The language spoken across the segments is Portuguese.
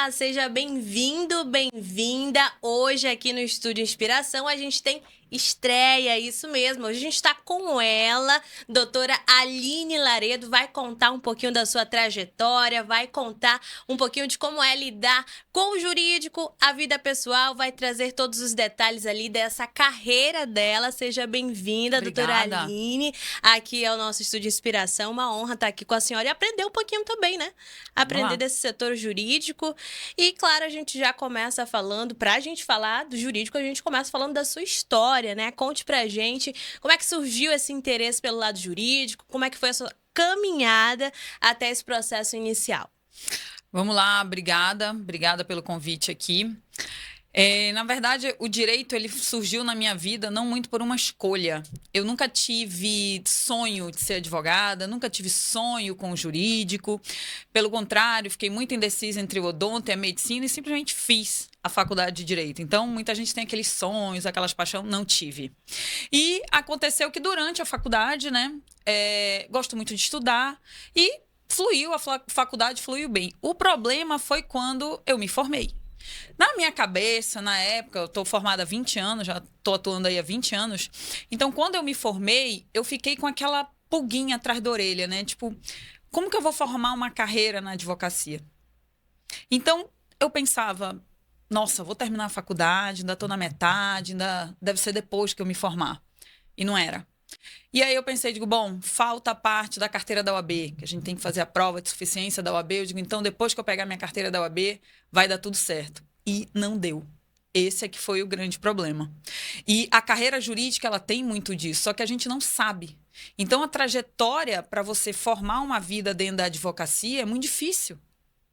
Olá, seja bem-vindo, bem-vinda. Hoje aqui no Estúdio Inspiração a gente tem estreia, isso mesmo. Hoje a gente está com ela, doutora Aline Laredo, vai contar um pouquinho da sua trajetória, vai contar um pouquinho de como é lidar com o jurídico, a vida pessoal, vai trazer todos os detalhes ali dessa carreira dela. Seja bem-vinda, doutora Obrigada. Aline, aqui é o nosso Estúdio Inspiração. Uma honra estar aqui com a senhora e aprender um pouquinho também, né? Vamos Aprender lá. desse setor jurídico. E, claro, a gente já começa falando, pra gente falar do jurídico, a gente começa falando da sua história, né? Conte pra gente como é que surgiu esse interesse pelo lado jurídico, como é que foi a sua caminhada até esse processo inicial. Vamos lá, obrigada. Obrigada pelo convite aqui. Na verdade, o direito ele surgiu na minha vida não muito por uma escolha. Eu nunca tive sonho de ser advogada, nunca tive sonho com o jurídico. Pelo contrário, fiquei muito indecisa entre o odonto e a medicina e simplesmente fiz a faculdade de direito. Então, muita gente tem aqueles sonhos, aquelas paixões, não tive. E aconteceu que durante a faculdade, né, gosto muito de estudar e fluiu, a faculdade fluiu bem. O problema foi quando eu me formei. Na minha cabeça, na época, eu estou formada há 20 anos, já estou atuando aí há 20 anos. Então, quando eu me formei, eu fiquei com aquela pulguinha atrás da orelha, né? Tipo, como que eu vou formar uma carreira na advocacia? Então, eu pensava, nossa, vou terminar a faculdade, ainda estou na metade, ainda deve ser depois que eu me formar. E não era. E aí eu pensei, digo, bom, falta a parte da carteira da OAB, que a gente tem que fazer a prova de suficiência da OAB. Eu digo, então, depois que eu pegar minha carteira da OAB, vai dar tudo certo. E não deu. Esse é que foi o grande problema. E a carreira jurídica, ela tem muito disso, só que a gente não sabe. Então, a trajetória para você formar uma vida dentro da advocacia é muito difícil.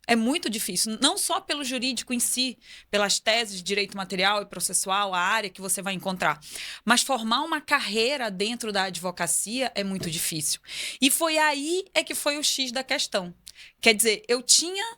É muito difícil, não só pelo jurídico em si, pelas teses de direito material e processual, a área que você vai encontrar, mas formar uma carreira dentro da advocacia é muito difícil. E foi aí é que foi o X da questão. Quer dizer, eu tinha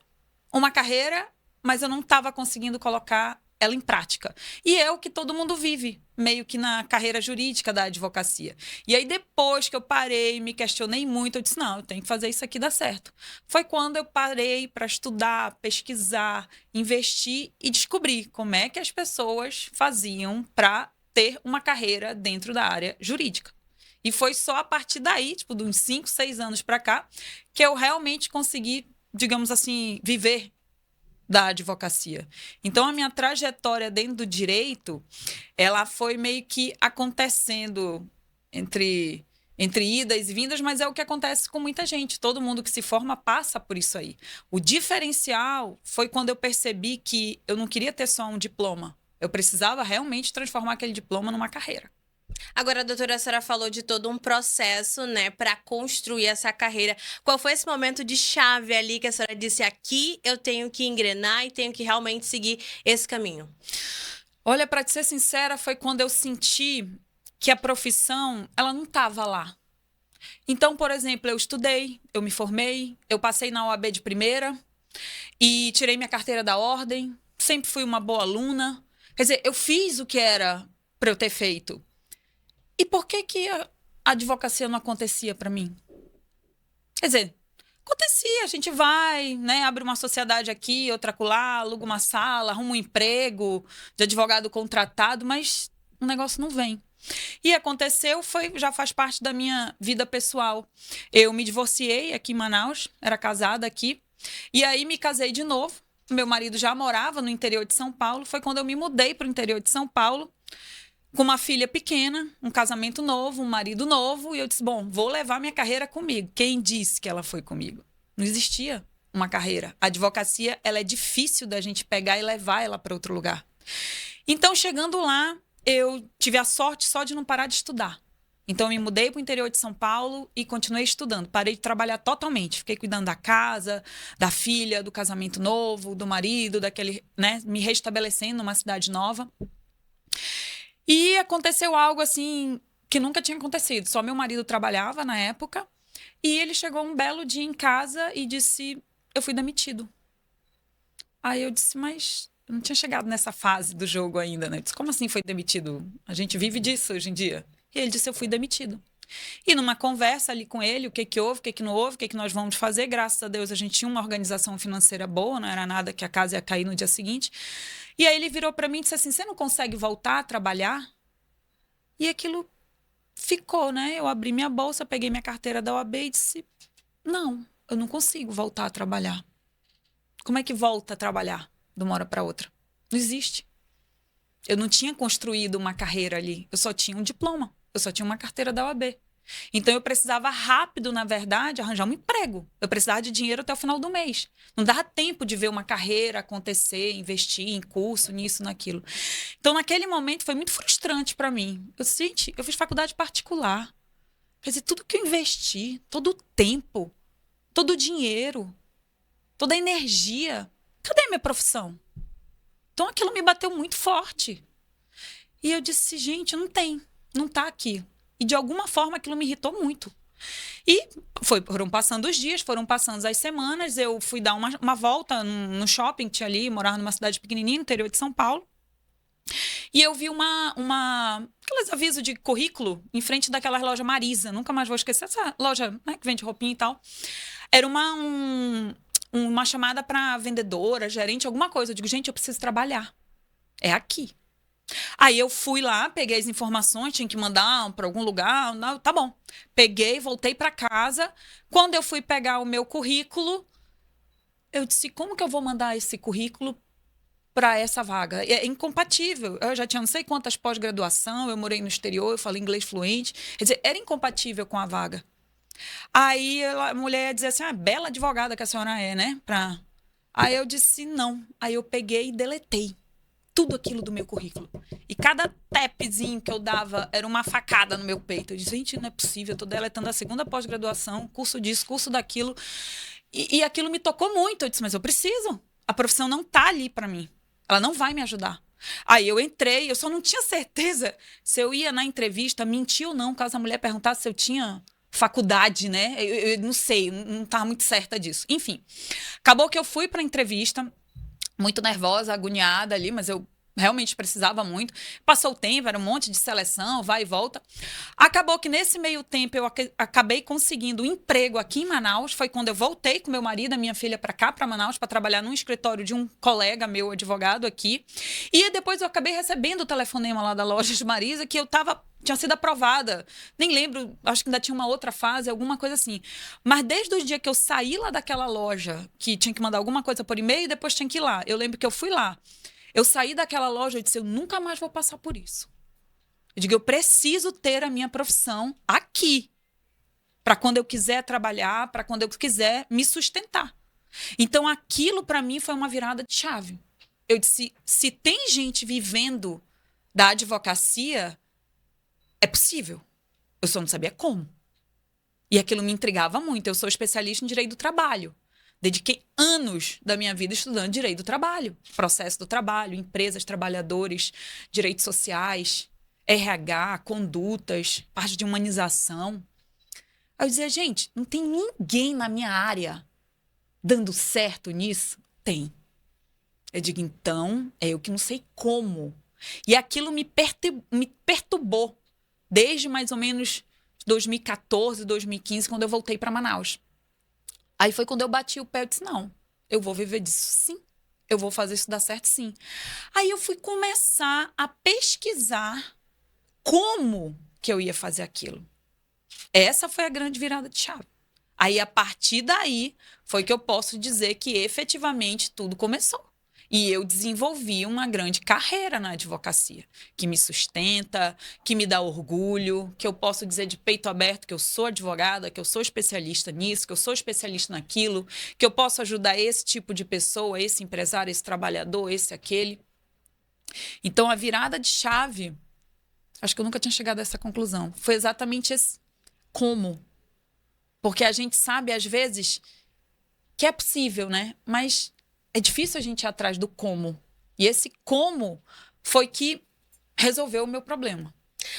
uma carreira, mas eu não estava conseguindo colocar ela em prática. E é o que todo mundo vive, meio que na carreira jurídica da advocacia. E aí, depois que eu parei, me questionei muito, eu disse, não, eu tenho que fazer isso aqui dar certo. Foi quando eu parei para estudar, pesquisar, investir e descobrir como é que as pessoas faziam para ter uma carreira dentro da área jurídica. E foi só a partir daí, tipo, de uns 5, 6 anos para cá, que eu realmente consegui, digamos assim, viver da advocacia. Então, a minha trajetória dentro do direito, ela foi meio que acontecendo entre idas e vindas, mas é o que acontece com muita gente. Todo mundo que se forma passa por isso aí. O diferencial foi quando eu percebi que eu não queria ter só um diploma. Eu precisava realmente transformar aquele diploma numa carreira. Agora, doutora, a senhora falou de todo um processo, né, para construir essa carreira. Qual foi esse momento de chave ali que a senhora disse, aqui eu tenho que engrenar e tenho que realmente seguir esse caminho? Olha, para te ser sincera, foi quando eu senti que a profissão, ela não estava lá. Então, por exemplo, eu estudei, eu me formei, eu passei na OAB de primeira e tirei minha carteira da ordem, sempre fui uma boa aluna. Quer dizer, eu fiz o que era para eu ter feito. E por que que a advocacia não acontecia para mim? Quer dizer, acontecia, a gente vai, né, abre uma sociedade aqui, outra acolá, aluga uma sala, arruma um emprego de advogado contratado, mas o negócio não vem. E aconteceu, já faz parte da minha vida pessoal. Eu me divorciei aqui em Manaus, era casada aqui, e aí me casei de novo. Meu marido já morava no interior de São Paulo, foi quando eu me mudei para o interior de São Paulo, com uma filha pequena, um casamento novo, um marido novo, e eu disse, bom, vou levar minha carreira comigo. Quem disse que ela foi comigo? Não existia uma carreira. A advocacia, ela é difícil da gente pegar e levar ela para outro lugar. Então, chegando lá, eu tive a sorte só de não parar de estudar. Então, eu me mudei para o interior de São Paulo e continuei estudando. Parei de trabalhar totalmente. Fiquei cuidando da casa, da filha, do casamento novo, do marido, daquele, né, me restabelecendo numa cidade nova. E aconteceu algo assim que nunca tinha acontecido. Só meu marido trabalhava na época e ele chegou um belo dia em casa e disse, eu fui demitido. Aí eu disse, mas eu não tinha chegado nessa fase do jogo ainda, né? Eu disse, como assim foi demitido? A gente vive disso hoje em dia. E ele disse, eu fui demitido. E numa conversa ali com ele, o que que houve, o que que não houve, o que que nós vamos fazer. Graças a Deus a gente tinha uma organização financeira boa, não era nada que a casa ia cair no dia seguinte. E aí ele virou para mim e disse assim: você não consegue voltar a trabalhar? E aquilo ficou, né? Eu abri minha bolsa, peguei minha carteira da OAB e disse: não, eu não consigo voltar a trabalhar. Como é que volta a trabalhar de uma hora para outra? Não existe. Eu não tinha construído uma carreira ali. Eu só tinha um diploma. Eu só tinha uma carteira da OAB. Então, eu precisava rápido, na verdade, arranjar um emprego. Eu precisava de dinheiro até o final do mês. Não dava tempo de ver uma carreira acontecer, investir em curso, nisso, naquilo. Então, naquele momento, foi muito frustrante para mim. Eu disse: gente, eu fiz faculdade particular. Quer dizer, tudo que eu investi, todo o tempo, todo o dinheiro, toda a energia, cadê a minha profissão? Então, aquilo me bateu muito forte. E eu disse: gente, não tem, não tá aqui. E, de alguma forma, aquilo me irritou muito. E foram passando os dias, foram passando as semanas. Eu fui dar uma volta no shopping que tinha ali, morava numa cidade pequenininha, no interior de São Paulo. E eu vi aqueles avisos de currículo em frente daquela loja Marisa. Nunca mais vou esquecer essa loja, né, que vende roupinha e tal. Era uma chamada para vendedora, gerente, alguma coisa. Eu digo: gente, eu preciso trabalhar. É aqui. Aí eu fui lá, peguei as informações, tinha que mandar para algum lugar. Não, tá bom. Peguei, voltei para casa. Quando eu fui pegar o meu currículo, eu disse: como que eu vou mandar esse currículo para essa vaga? É incompatível. Eu já tinha não sei quantas pós-graduação, eu morei no exterior, eu falei inglês fluente. Quer dizer, era incompatível com a vaga. Aí a mulher ia dizer assim: bela advogada que a senhora é, né? Aí eu disse: não. Aí eu peguei e deletei tudo aquilo do meu currículo. E cada tapzinho que eu dava era uma facada no meu peito. Eu disse: gente, não é possível, eu tô deletando a segunda pós-graduação, curso disso, curso daquilo. E aquilo me tocou muito. Eu disse: mas eu preciso. A profissão não tá ali para mim. Ela não vai me ajudar. Aí eu entrei, eu só não tinha certeza se eu ia na entrevista mentir ou não, caso a mulher perguntasse se eu tinha faculdade, né? Eu não sei, não estava muito certa disso. Enfim, acabou que eu fui para a entrevista, muito nervosa, agoniada ali, mas eu realmente precisava muito. Passou o tempo, era um monte de seleção, vai e volta. Acabou que nesse meio tempo eu acabei conseguindo um emprego aqui em Manaus. Foi quando eu voltei com meu marido, a minha filha, para cá, para Manaus, para trabalhar num escritório de um colega meu, advogado aqui. E depois eu acabei recebendo o telefonema lá da loja de Marisa, que tinha sido aprovada. Nem lembro, acho que ainda tinha uma outra fase, alguma coisa assim. Mas desde o dia que eu saí lá daquela loja, que tinha que mandar alguma coisa por e-mail e depois tinha que ir lá. Eu lembro que eu fui lá. Eu saí daquela loja e disse: eu nunca mais vou passar por isso. Eu digo: eu preciso ter a minha profissão aqui. Para quando eu quiser trabalhar, para quando eu quiser me sustentar. Então, aquilo para mim foi uma virada de chave. Eu disse: se tem gente vivendo da advocacia, é possível. Eu só não sabia como. E aquilo me intrigava muito. Eu sou especialista em direito do trabalho. Dediquei anos da minha vida estudando direito do trabalho, processo do trabalho, empresas, trabalhadores, direitos sociais, RH, condutas, parte de humanização. Aí eu dizia: gente, não tem ninguém na minha área dando certo nisso? Tem. Eu digo: então, é eu que não sei como. E aquilo me perturbou desde mais ou menos 2014, 2015, quando eu voltei para Manaus. Aí foi quando eu bati o pé e disse: não, eu vou viver disso sim. Eu vou fazer isso dar certo sim. Aí eu fui começar a pesquisar como que eu ia fazer aquilo. Essa foi a grande virada de chave. Aí, a partir daí, foi que eu posso dizer que efetivamente tudo começou. E eu desenvolvi uma grande carreira na advocacia, que me sustenta, que me dá orgulho, que eu posso dizer de peito aberto que eu sou advogada, que eu sou especialista nisso, que eu sou especialista naquilo, que eu posso ajudar esse tipo de pessoa, esse empresário, esse trabalhador, esse, aquele. Então, a virada de chave, acho que eu nunca tinha chegado a essa conclusão, foi exatamente esse como. Porque a gente sabe, às vezes, que é possível, né? Mas é difícil a gente ir atrás do como. E esse como foi que resolveu o meu problema.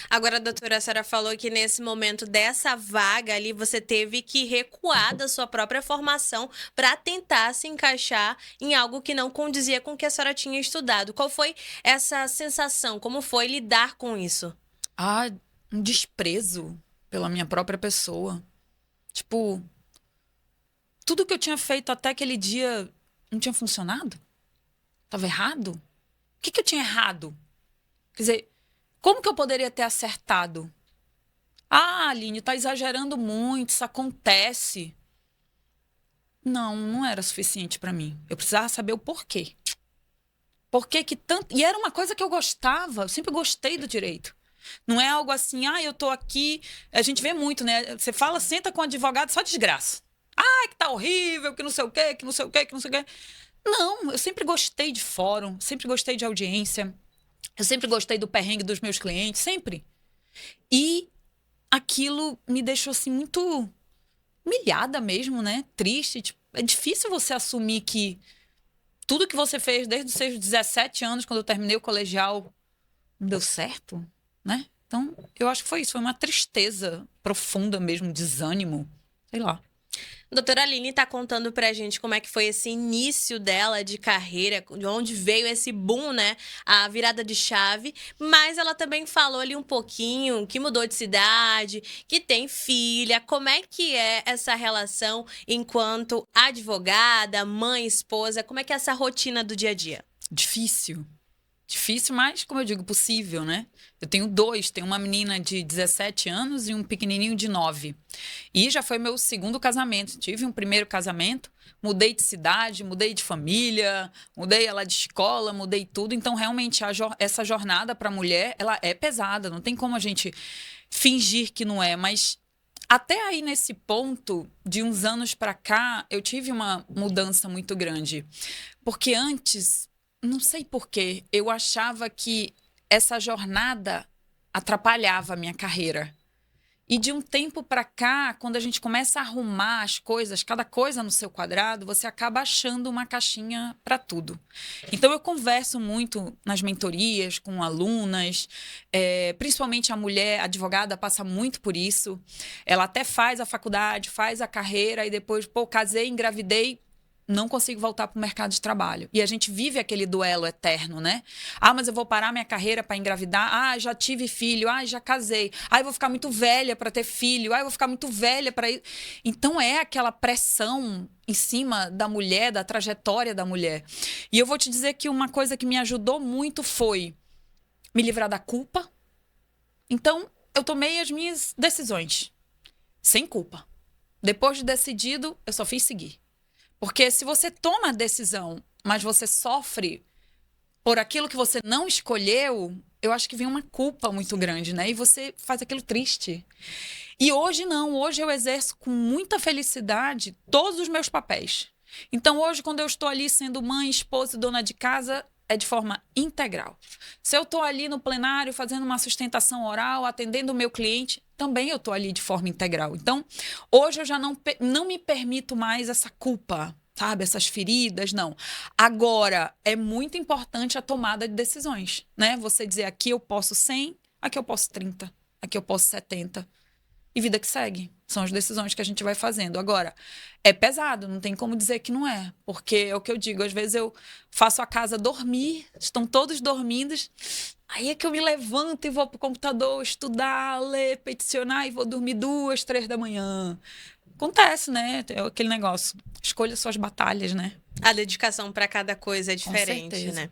Agora, doutora, a senhora falou que nesse momento dessa vaga ali, você teve que recuar da sua própria formação para tentar se encaixar em algo que não condizia com o que a senhora tinha estudado. Qual foi essa sensação? Como foi lidar com isso? Um desprezo. pela minha própria pessoa. Tipo, tudo que eu tinha feito até aquele dia não tinha funcionado? Tava errado? O que eu tinha errado? Quer dizer, como que eu poderia ter acertado? Ah, Aline, tá exagerando muito, isso acontece. Não, não era suficiente para mim. Eu precisava saber o porquê. Por que que tanto... E era uma coisa que eu gostava, eu sempre gostei do direito. Não é algo assim, eu tô aqui... A gente vê muito, né? Você fala, senta com o advogado, só desgraça. Que tá horrível, que não sei o quê, que não sei o quê, que não sei o quê. Não, eu sempre gostei de fórum, sempre gostei de audiência. Eu sempre gostei do perrengue dos meus clientes, sempre. E aquilo me deixou, assim, muito humilhada mesmo, né? Triste. Tipo, é difícil você assumir que tudo que você fez desde os seus 17 anos, quando eu terminei o colegial, não deu certo, né? Então, eu acho que foi isso. Foi uma tristeza profunda mesmo, desânimo. Sei lá. Doutora Aline tá contando pra gente como é que foi esse início dela de carreira, de onde veio esse boom, né? A virada de chave. Mas ela também falou ali um pouquinho que mudou de cidade, que tem filha. Como é que é essa relação enquanto advogada, mãe, esposa? Como é que é essa rotina do dia a dia? Difícil. Difícil, mas, como eu digo, possível, né? Eu tenho dois. Tenho uma menina de 17 anos e um pequenininho de 9. E já foi meu segundo casamento. Tive um primeiro casamento, mudei de cidade, mudei de família, mudei ela de escola, mudei tudo. Então, realmente, essa jornada para a mulher, ela é pesada. Não tem como a gente fingir que não é. Mas até aí, nesse ponto, de uns anos para cá, eu tive uma mudança muito grande. Porque antes... Não sei por quê. Eu achava que essa jornada atrapalhava a minha carreira. E de um tempo para cá, quando a gente começa a arrumar as coisas, cada coisa no seu quadrado, você acaba achando uma caixinha para tudo. Então, eu converso muito nas mentorias com alunas, principalmente a mulher, a advogada, passa muito por isso. Ela até faz a faculdade, faz a carreira e depois, casei, engravidei, não consigo voltar para o mercado de trabalho. E a gente vive aquele duelo eterno, né? Mas eu vou parar minha carreira para engravidar. Já tive filho. Já casei. Eu vou ficar muito velha para ter filho. Eu vou ficar muito velha para ir. Então é aquela pressão em cima da mulher, da trajetória da mulher. E eu vou te dizer que uma coisa que me ajudou muito foi me livrar da culpa. Então, eu tomei as minhas decisões sem culpa. Depois de decidido, eu só fiz seguir. Porque se você toma a decisão, mas você sofre por aquilo que você não escolheu, eu acho que vem uma culpa muito grande, né? E você faz aquilo triste. E hoje não, hoje eu exerço com muita felicidade todos os meus papéis. Então hoje, quando eu estou ali sendo mãe, esposa e dona de casa, é de forma integral. Se eu estou ali no plenário fazendo uma sustentação oral, atendendo o meu cliente, também eu estou ali de forma integral. Então, hoje eu já não me permito mais essa culpa, sabe? Essas feridas, não. Agora, é muito importante a tomada de decisões, né? Você dizer, aqui eu posso 100, aqui eu posso 30, aqui eu posso 70. E vida que segue. São as decisões que a gente vai fazendo. Agora, é pesado, não tem como dizer que não é. Porque é o que eu digo, às vezes eu faço a casa dormir, estão todos dormindo, aí é que eu me levanto e vou pro computador estudar, ler, peticionar e vou dormir 2, 3 da manhã. Acontece, né? É aquele negócio. Escolha suas batalhas, né? A dedicação para cada coisa é diferente, certeza. né?